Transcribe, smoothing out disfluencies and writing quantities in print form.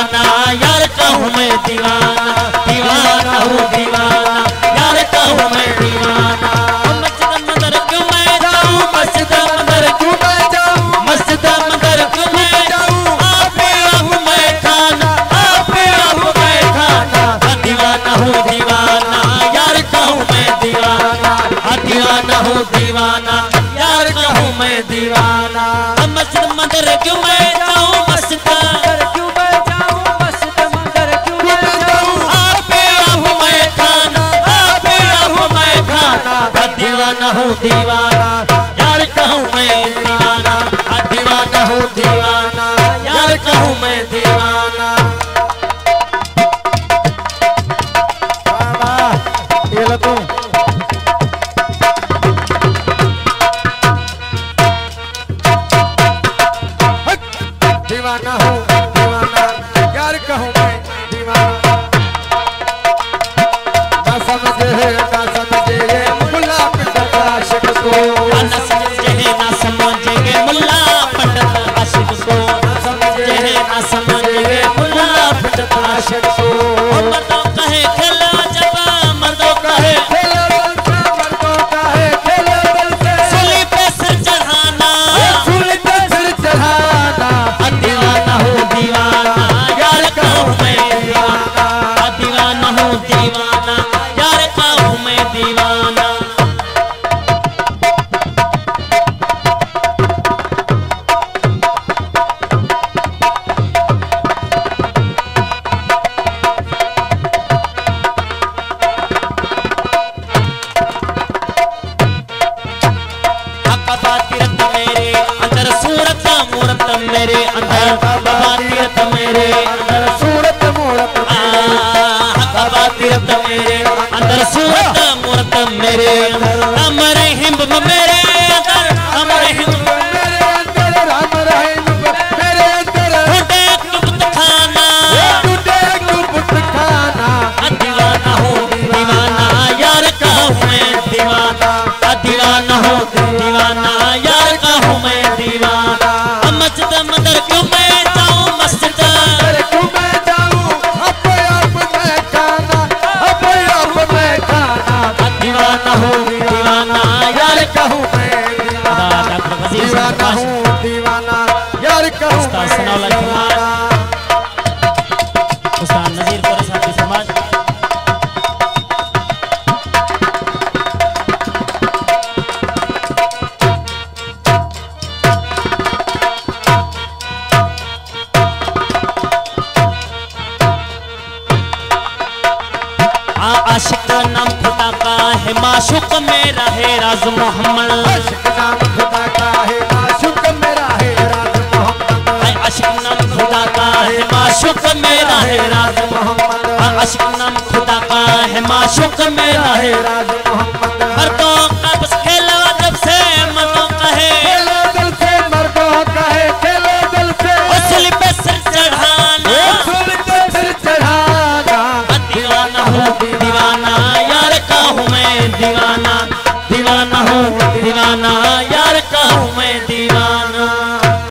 दीवाना यार का हूँ मैं दीवाना, दीवाना हूँ दीवाना यार का हूँ मैं दीवाना। मस्जिद मंदिर क्यों मैं जाऊँ, मस्जिद मंदिर क्यों मैं जाऊँ, मस्जिद मंदिर क्यों मैं जाऊँ, आप हूँ मैं खाना, आप हूँ मैं खाना। दीवाना हूँ दीवाना यार का हूँ मैं दीवाना, दीवाना हूँ दीवाना यार का हूँ मैं दीवाना। मस्जिद मंदिर क्यों मैं जाऊँ, मस्जिद मंदिर क्यों मैं जाऊँ, मस्जिद मंदिर क्यों मैं जाऊँ, आप हूँ मैं खाना, आप हूँ मैं खाना। दीवाना हूँ दीवाना यार का हूँ मैं दीवाना, दीवाना हूँ दीवाना यार का हूँ मैं दीवाना। ये लो तू दीवाना हूँ दीवाना यार का हूँ मैं दीवाना। ना समझे मुल्ला पंडित आशिक को, ना समझेंगे मुल्ला पंडित आशिक को, ना समझेंगे मुल्ला पंडित आशिक को। मर्दों कहे खेलो जब, मर्दों कहे खेलो दिल से, मर्दों का है खेलो दिल से, सूली पे सिर चढ़ाना, सूली पे सिर चढ़ाना। दीवाना हूँ दीवाना यार का हूँ मैं दीवाना, दीवाना हूँ दीवाना यार का हूँ मैं दीवाना। तीरथ मेरे अंदर सूरत मूरत मेरे अंदर, तीरथ मेरे अंदर सूरत मूरत तीरथ मेरे अंदर सूरत मूरत मेरे अंदर। हमारे हिंब मेरे अंदर, हमारे हिंब मेरे अंदर, राम रहीम मेरे अंदर, टूटे कुबत खाना, टूटे कुबत खाना। दीवाना हूँ दीवाना यार का हूँ मैं दीवाना, दीवाना हूँ दीवाना यार का हूँ मैं दीवाना। मस्जिद मंदिर क्यों मैं जाऊँ, मस्जिद क्यों मैं जाऊँ, अब मैं खाना, अब मैं खाना। दीवाना हूँ दीवाना यार का हूँ मैं दीवाना, दीवाना हूँ दीवाना यार का हूँ मैं दीवाना। उस्ताद नज़ीर पुरी साहब की समाज। आशिक नाम खुदा का है, माशूक मेरा है राज मोहम्मद। आशिक नाम खुदा का है, माशूक मेरा है राज मोहम्मद। आशिक नाम खुदा का है, माशूक मेरा है राज मोहम्मद। आशिक नाम खुदा का है, माशूक मेरा है राज मोहम्मद। हर तो